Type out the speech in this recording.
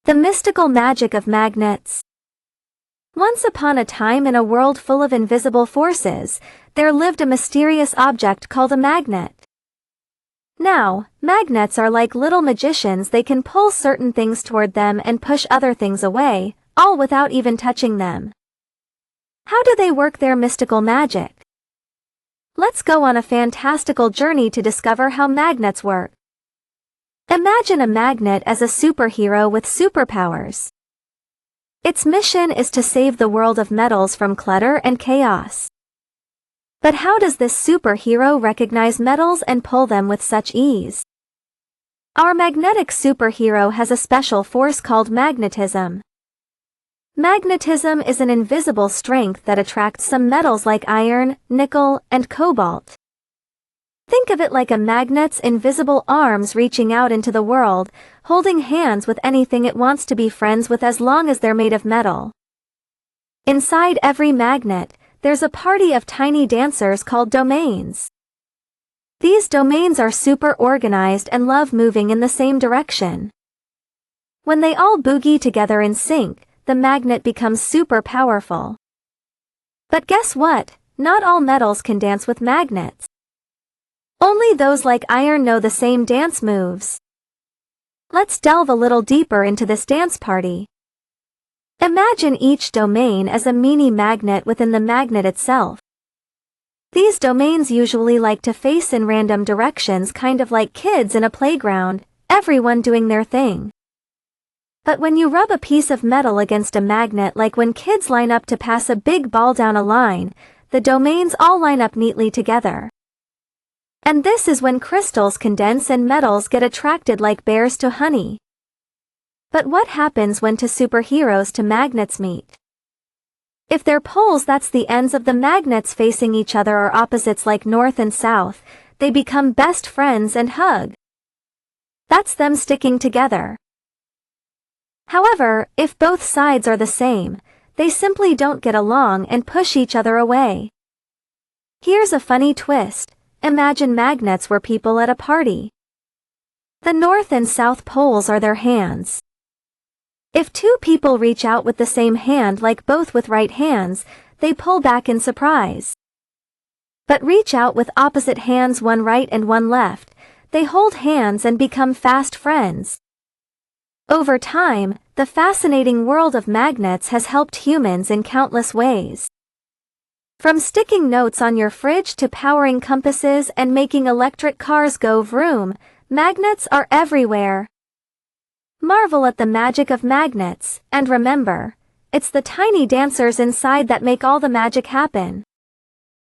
The mystical magic of magnets. Once upon a time in a world full of invisible forces, there lived a mysterious object called a magnet. Now, magnets are like little magicians. They can pull certain things toward them and push other things away, all without even touching them. How do they work their mystical magic? Let's go on a fantastical journey to discover how magnets work. Imagine a magnet as a superhero with superpowers. Its mission is to save the world of metals from clutter and chaos. But how does this superhero recognize metals and pull them with such ease? Our magnetic superhero has a special force called magnetism. Magnetism is an invisible strength that attracts some metals like iron, nickel, and cobalt. Think of it like a magnet's invisible arms reaching out into the world, holding hands with anything it wants to be friends with as long as they're made of metal. Inside every magnet, there's a party of tiny dancers called domains. These domains are super organized and love moving in the same direction. When they all boogie together in sync, the magnet becomes super powerful. But guess what? Not all metals can dance with magnets. Only those like iron know the same dance moves. Let's delve a little deeper into this dance party. Imagine each domain as a mini magnet within the magnet itself. These domains usually like to face in random directions, kind of like kids in a playground, everyone doing their thing. But when you rub a piece of metal against a magnet, like when kids line up to pass a big ball down a line, the domains all line up neatly together. And this is when crystals condense and metals get attracted like bears to honey. But what happens when two superheroes to magnets meet? If they're poles, that's the ends of the magnets facing each other, or opposites like north and south, they become best friends and hug. That's them sticking together. However, if both sides are the same, they simply don't get along and push each other away. Here's a funny twist. Imagine magnets were people at a party. The north and south poles are their hands. If two people reach out with the same hand, like both with right hands, they pull back in surprise. But reach out with opposite hands, one right and one left, they hold hands and become fast friends. Over time, the fascinating world of magnets has helped humans in countless ways. From sticking notes on your fridge to powering compasses and making electric cars go vroom, magnets are everywhere. Marvel at the magic of magnets, and remember, it's the tiny dancers inside that make all the magic happen.